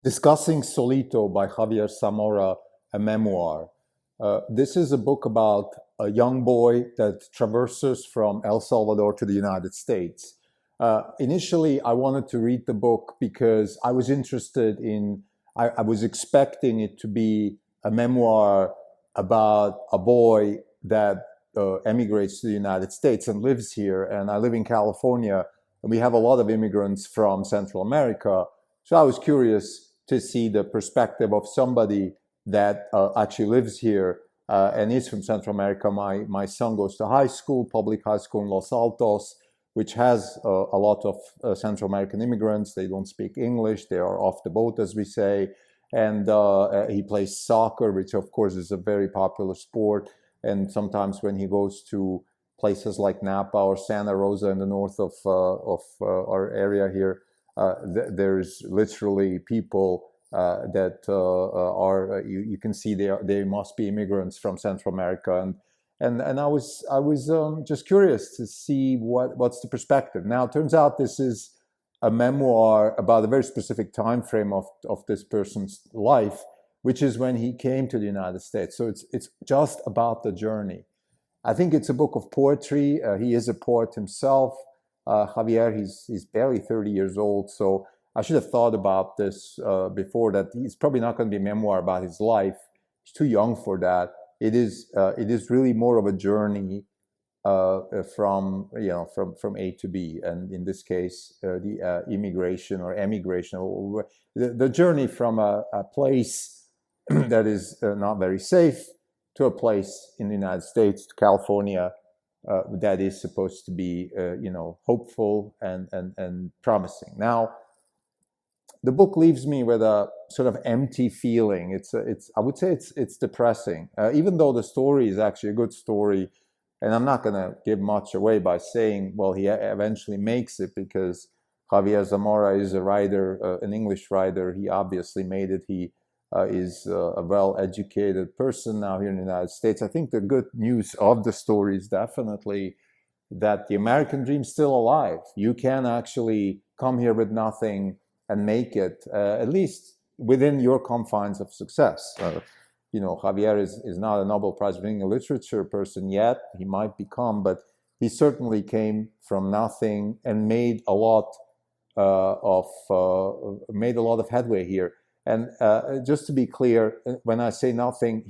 discussing Solito by Javier Zamora, a memoir. This is a book about a young boy that traverses from El Salvador to the United States. Initially, I wanted to read the book because I was interested in, I was expecting it to be a memoir about a boy that emigrates to the United States and lives here. And I live in California, and we have a lot of immigrants from Central America. So I was curious to see the perspective of somebody that actually lives here and is from Central America. My son goes to high school, public high school in Los Altos, which has a lot of Central American immigrants. They don't speak English. They are off the boat, as we say. And he plays soccer, which of course is a very popular sport. And sometimes when he goes to places like Napa or Santa Rosa in the north of our area here, there's literally people that are you can see they must be immigrants from Central America, and I was just curious to see what's the perspective. Now it turns out this is a memoir about a very specific time frame of this person's life, which is when he came to the United States. So it's just about the journey. I think it's a book of poetry. He is a poet himself. Javier, he's barely 30 years old, so I should have thought about this before, that he's probably not going to be a memoir about his life. He's too young for that. It is really more of a journey from A to B, and in this case, the immigration or emigration, or the journey from a place that is not very safe to a place in the United States, to California, that is supposed to be, hopeful and promising. Now, the book leaves me with a sort of empty feeling. I would say it's depressing, even though the story is actually a good story. And I'm not going to give much away by saying, well, he eventually makes it, because Javier Zamora is a writer, an English writer. He obviously made it. He is a well-educated person now here in the United States. I think the good news of the story is definitely that the American dream is still alive. You can actually come here with nothing and make it, at least within your confines of success. Javier is not a Nobel Prize-winning literature person yet. He might become, but he certainly came from nothing and made a lot of headway here. And just to be clear, when I say nothing,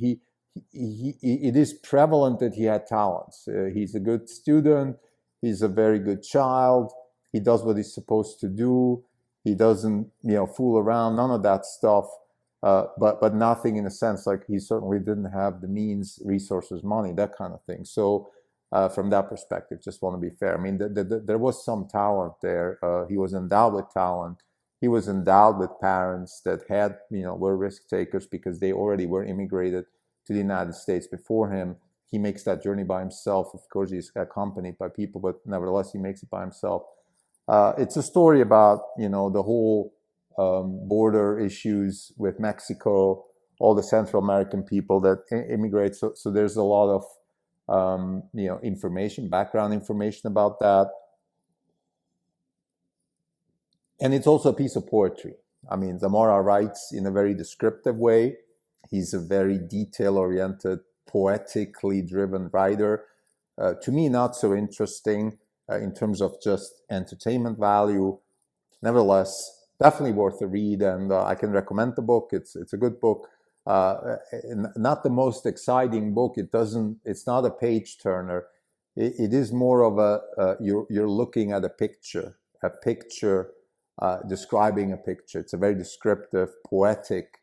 it is prevalent that he had talents. He's a good student. He's a very good child. He does what he's supposed to do. He doesn't, fool around. None of that stuff. But nothing in a sense, like he certainly didn't have the means, resources, money, that kind of thing. So from that perspective, just want to be fair. I mean, there was some talent there. He was endowed with talent. He was endowed with parents that had, were risk takers because they already were immigrated to the United States before him. He makes that journey by himself. Of course, he's accompanied by people, but nevertheless, he makes it by himself. It's a story about, the whole border issues with Mexico, all the Central American people that immigrate. So there's a lot of, information, background information about that. And it's also a piece of poetry. I mean, Zamora writes in a very descriptive way. He's a very detail-oriented, poetically driven writer. To me, not so interesting in terms of just entertainment value. Nevertheless, definitely worth a read, and I can recommend the book. It's a good book. Not the most exciting book. It's not a page turner. It is more of you're looking at a picture describing a picture. It's a very descriptive, poetic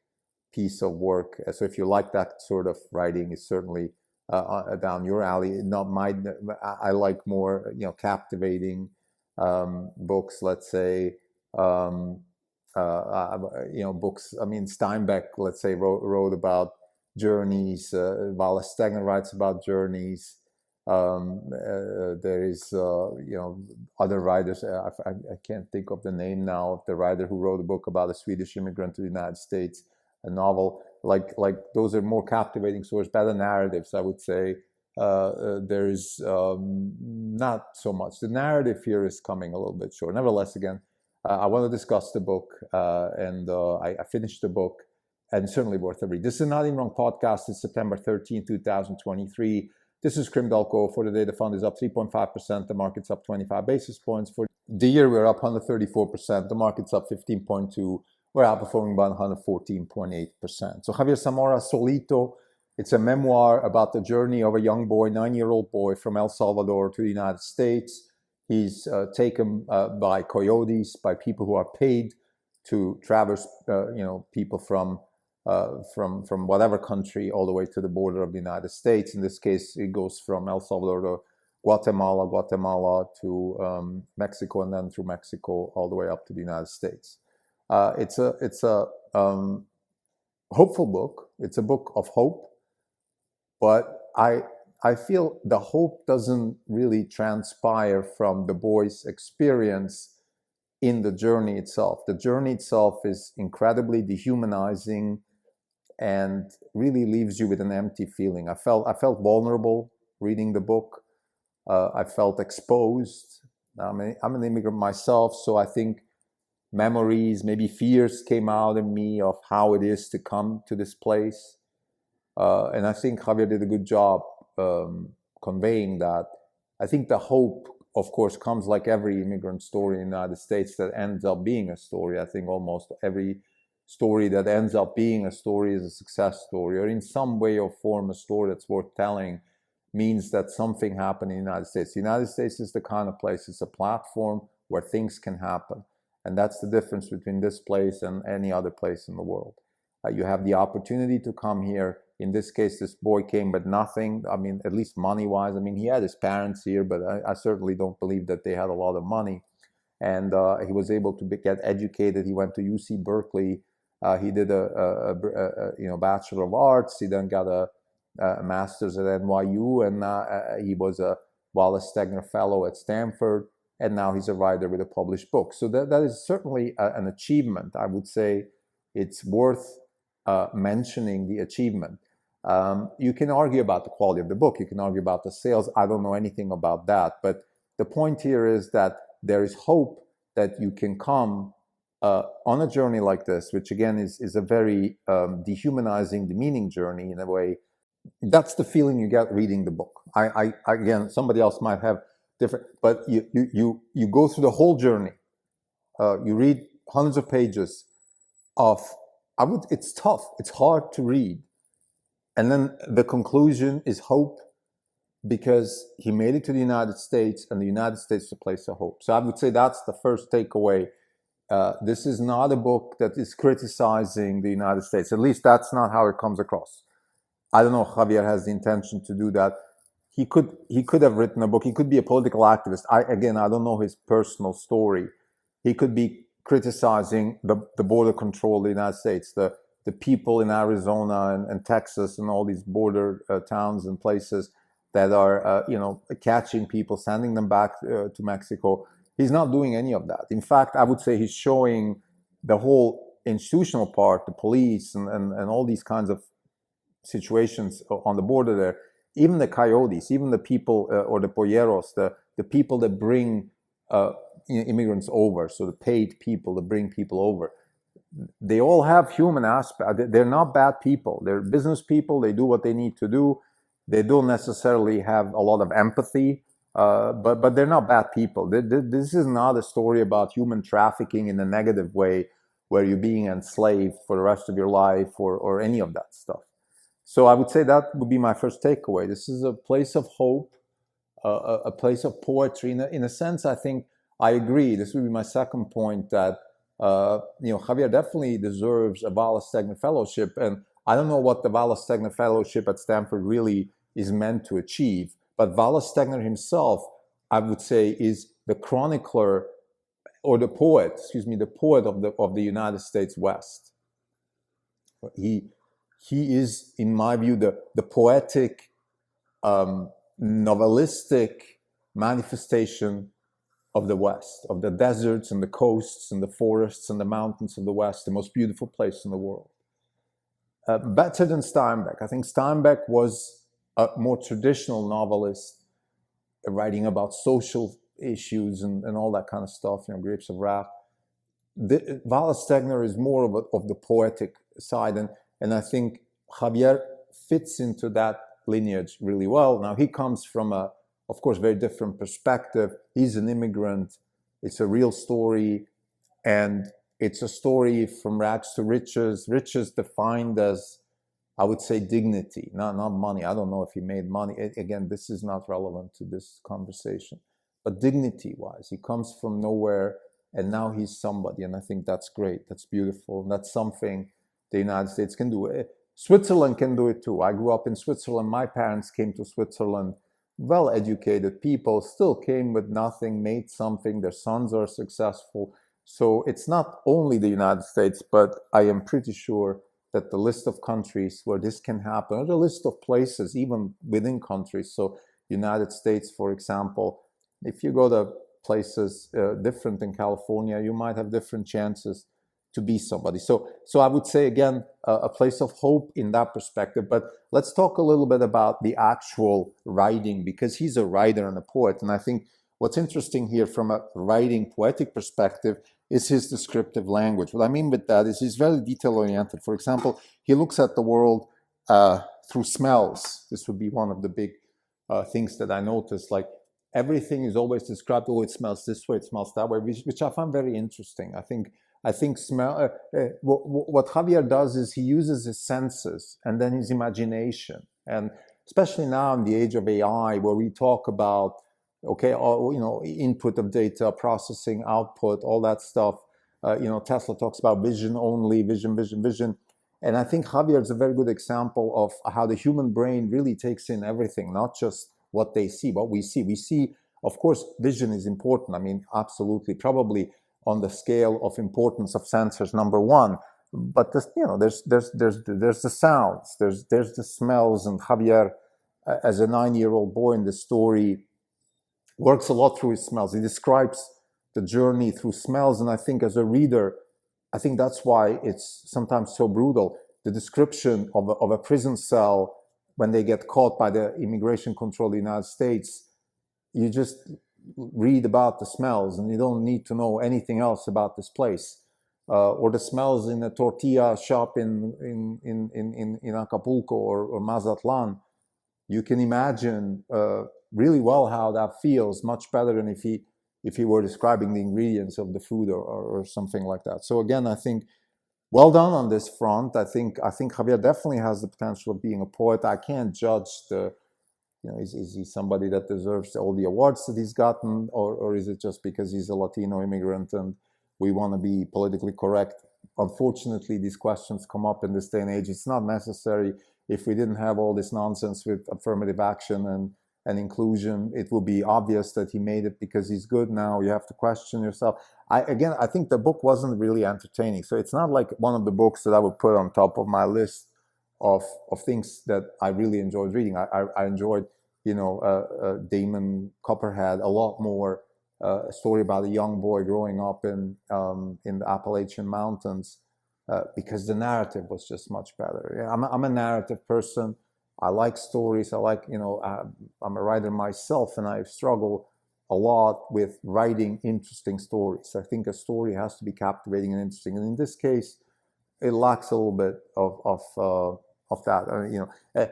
piece of work. So if you like that sort of writing, it's certainly down your alley. Not mine. I like more, captivating books. Let's say, books. I mean, Steinbeck, let's say, wrote about journeys. Wallace Stegner writes about journeys. There is, other writers. I can't think of the name now of the writer who wrote a book about a Swedish immigrant to the United States, a novel. Like those are more captivating stories, better narratives, I would say. There is not so much. The narrative here is coming a little bit short. Nevertheless, again, I want to discuss the book, and I finished the book, and certainly worth a read. This is Not Even Wrong podcast. It's September 13, 2023. This is Krim Dalko. For the day, the fund is up 3.5%. The market's up 25 basis points. For the year, we're up 134%. The market's up 15.2%. We're outperforming by 114.8%. So Javier Zamora, Solito. It's a memoir about the journey of a young boy, 9-year-old boy from El Salvador to the United States. He's taken by coyotes, by people who are paid to traverse, people from whatever country all the way to the border of the United States. In this case, it goes from El Salvador to Guatemala to Mexico, and then through Mexico all the way up to the United States. It's a hopeful book. It's a book of hope, but I feel the hope doesn't really transpire from the boy's experience in the journey itself. The journey itself is incredibly dehumanizing and really leaves you with an empty feeling. I felt vulnerable reading the book. I felt exposed. I'm an immigrant myself, so I think memories, maybe fears came out in me of how it is to come to this place. And I think Javier did a good job conveying that. I think the hope, of course, comes like every immigrant story in the United States that ends up being a story. I think almost every story that ends up being a story is a success story, or in some way or form a story that's worth telling means that something happened in the United States. The United States is the kind of place, it's a platform where things can happen. And that's the difference between this place and any other place in the world. You have the opportunity to come here. In this case, this boy came with nothing. I mean, at least money-wise. I mean, he had his parents here, but I certainly don't believe that they had a lot of money. And he was able to get educated. He went to UC Berkeley. He did a Bachelor of Arts. He then got a master's at NYU, and he was a Wallace Stegner Fellow at Stanford. And now he's a writer with a published book. So that is certainly an achievement. I would say it's worth mentioning the achievement. You can argue about the quality of the book. You can argue about the sales. I don't know anything about that. But the point here is that there is hope that you can come on a journey like this, which again is a very dehumanizing, demeaning journey in a way. That's the feeling you get reading the book. I again, somebody else might have different, but you go through the whole journey. You read hundreds of pages of, it's tough. It's hard to read. And then the conclusion is hope, because he made it to the United States, and the United States is a place of hope. So I would say that's the first takeaway. This is not a book that is criticizing the United States. At least that's not how it comes across. I don't know if Javier has the intention to do that. He could have written a book. He could be a political activist. I don't know his personal story. He could be criticizing the border control of the United States, the people in Arizona and Texas and all these border towns and places that are, catching people, sending them back to Mexico. He's not doing any of that. In fact, I would say he's showing the whole institutional part, the police and all these kinds of situations on the border there. Even the coyotes, even the people or the polleros, the people that bring immigrants over, so the paid people that bring people over, they all have human aspect. They're not bad people. They're business people. They do what they need to do. They don't necessarily have a lot of empathy, but they're not bad people. This is not a story about human trafficking in a negative way, where you're being enslaved for the rest of your life or any of that stuff. So I would say that would be my first takeaway. This is a place of hope, a place of poetry. In a sense, I think I agree. This would be my second point, that Javier definitely deserves a Wallace Stegner Fellowship. And I don't know what the Wallace Stegner Fellowship at Stanford really is meant to achieve. But Wallace Stegner himself, I would say, is the chronicler, or the poet of the United States West. He is, in my view, the poetic, novelistic manifestation of the West, of the deserts and the coasts and the forests and the mountains of the West, the most beautiful place in the world. Better than Steinbeck. I think Steinbeck was a more traditional novelist, writing about social issues and all that kind of stuff, Grapes of Wrath. Vala Stegner is more of the poetic side, and I think Javier fits into that lineage really well. Now he comes from a, of course, very different perspective. He's an immigrant. It's a real story, and it's a story from rags to riches. Riches defined as, I would say, dignity, not money. I don't know if he made money. Again, this is not relevant to this conversation. But dignity-wise, he comes from nowhere, and now he's somebody. And I think that's great. That's beautiful. And that's something the United States can do. Switzerland can do it too. I grew up in Switzerland. My parents came to Switzerland, well-educated people, still came with nothing, made something. Their sons are successful. So it's not only the United States, but I am pretty sure that the list of countries where this can happen, or the list of places, even within countries. So United States, for example, if you go to places different in California, you might have different chances to be somebody. So I would say, again, a place of hope in that perspective. But let's talk a little bit about the actual writing, because he's a writer and a poet. And I think what's interesting here from a writing poetic perspective is his descriptive language. What I mean with that is he's very detail-oriented. For example, he looks at the world through smells. This would be one of the big things that I noticed. Like, everything is always described, oh, it smells this way, it smells that way, which I find very interesting. I think smell. What Javier does is he uses his senses and then his imagination, and especially now in the age of AI, where we talk about, okay, all, input of data, processing, output, all that stuff. Tesla talks about vision only, vision. And I think Javier is a very good example of how the human brain really takes in everything, not just what they see, what we see. We see, of course, vision is important. I mean, absolutely, probably on the scale of importance of sensors, number one. But there's the sounds, there's the smells, and Javier, as a 9-year-old boy in the story, works a lot through his smells. He describes the journey through smells, and I think as a reader, I think that's why it's sometimes so brutal. The description of a prison cell when they get caught by the immigration control of the United States, you just read about the smells and you don't need to know anything else about this place. Or the smells in a tortilla shop in Acapulco or Mazatlan. You can imagine really well how that feels, much better than if he were describing the ingredients of the food or something like that. So again, I think well done on this front. I think Javier definitely has the potential of being a poet. I can't judge is he somebody that deserves all the awards that he's gotten, or is it just because he's a Latino immigrant and we want to be politically correct? Unfortunately, these questions come up in this day and age. It's not necessary. If we didn't have all this nonsense with affirmative action and inclusion, it would be obvious that he made it because he's good. Now you have to question yourself. I think the book wasn't really entertaining. So it's not like one of the books that I would put on top of my list of things that I really enjoyed reading. I enjoyed, Damon Copperhead a lot more. A story about a young boy growing up in the Appalachian Mountains, because the narrative was just much better. I'm a narrative person. I like stories. I like, I'm a writer myself, and I struggle a lot with writing interesting stories. I think a story has to be captivating and interesting, and in this case, it lacks a little bit of that.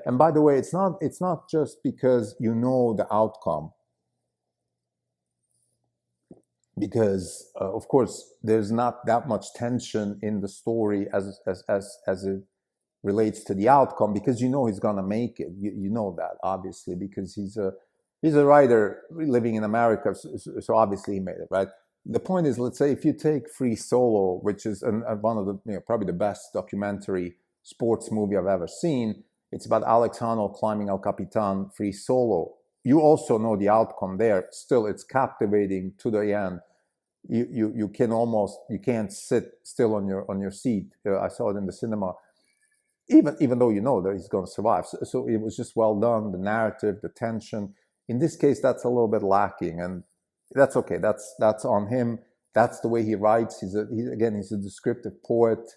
And by the way, it's not just because the outcome. Because of course there's not that much tension in the story as it relates to the outcome, because he's gonna make it. You know that, obviously, because he's a writer living in America, so obviously he made it, right? The point is, let's say if you take Free Solo, which is one of the probably the best documentary sports movie I've ever seen. It's about Alex Honnold climbing El Capitan free solo. You also know the outcome there. Still, it's captivating to the end. You can't sit still on your seat. I saw it in the cinema. Even though you know that he's going to survive. So it was just well done. The narrative, the tension. In this case, that's a little bit lacking, and that's okay. That's on him. That's the way he writes. He's a descriptive poet.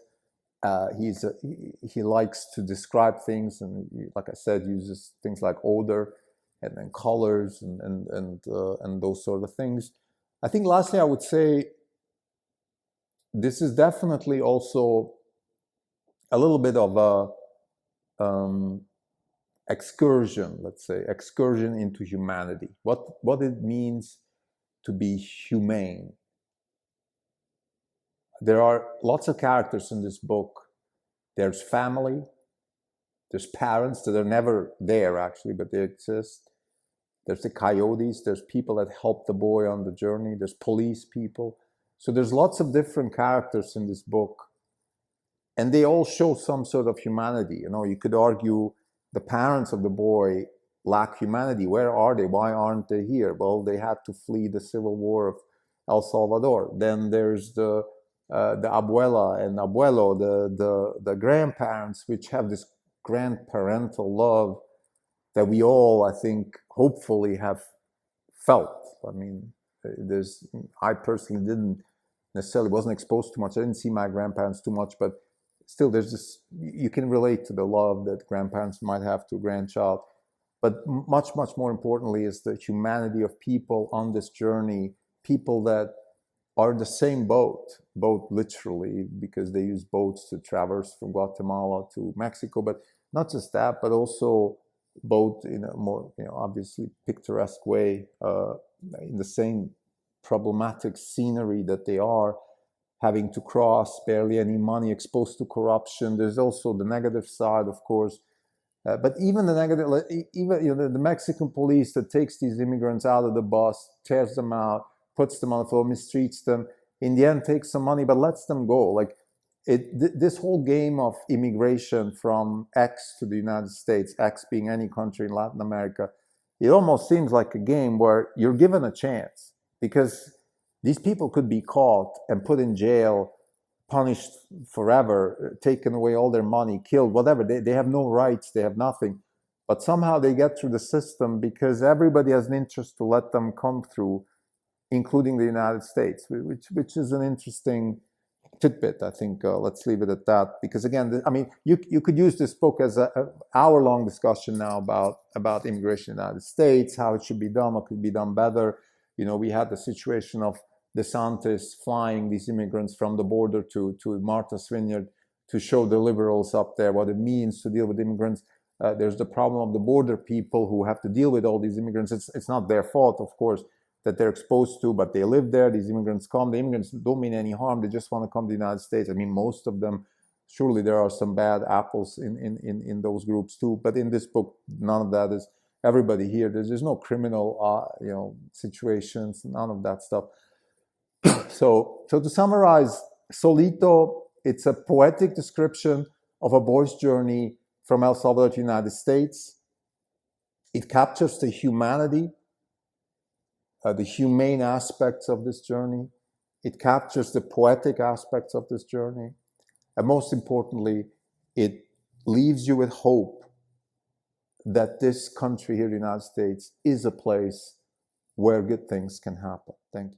He likes to describe things, and like I said, uses things like odor and then colors and those sort of things. I think lastly, I would say this is definitely also a little bit of a excursion, let's say, excursion into humanity. What it means to be humane. There are lots of characters in this book. There's family, there's parents that are never there actually, but they exist. There's the coyotes, there's people that help the boy on the journey, there's police people. So there's lots of different characters in this book, and they all show some sort of humanity. You know, you could argue the parents of the boy lack humanity. Where are they? Why aren't they here? Well, they had to flee the civil war of El Salvador. Then there's the abuela and abuelo, the grandparents, which have this grandparental love that we all, I think, hopefully have felt. I mean, I personally didn't necessarily, wasn't exposed too much. I didn't see my grandparents too much, but still there's this, you can relate to the love that grandparents might have to a grandchild. But much, much more importantly is the humanity of people on this journey, people that are in the same boat literally, because they use boats to traverse from Guatemala to Mexico. But not just that, but also boat in a more, obviously picturesque way, in the same problematic scenery that they are, having to cross, barely any money, exposed to corruption. There's also the negative side, of course. But even the negative, even the Mexican police that takes these immigrants out of the bus, tears them out, puts them on the floor, mistreats them, in the end takes some money, but lets them go. Like this whole game of immigration from X to the United States, X being any country in Latin America, it almost seems like a game where you're given a chance, because these people could be caught and put in jail, punished forever, taken away all their money, killed, whatever. They have no rights, they have nothing. But somehow they get through the system because everybody has an interest to let them come through, including the United States, which is an interesting tidbit, I think. Let's leave it at that, because again, I mean, you could use this book as an hour-long discussion now about immigration in the United States, how it should be done, what could be done better. We had the situation of DeSantis flying these immigrants from the border to Martha's Vineyard to show the liberals up there what it means to deal with immigrants. There's the problem of the border people who have to deal with all these immigrants. It's not their fault, of course, that they're exposed to, but they live there. These immigrants come. The immigrants don't mean any harm. They just want to come to the United States. I mean, most of them, surely there are some bad apples in those groups too. But in this book, none of that is. Everybody here, there's no criminal, situations, none of that stuff. So to summarize, Solito, it's a poetic description of a boy's journey from El Salvador to the United States. It captures the humanity, the humane aspects of this journey. It captures the poetic aspects of this journey. And most importantly, it leaves you with hope that this country here, the United States, is a place where good things can happen. Thank you.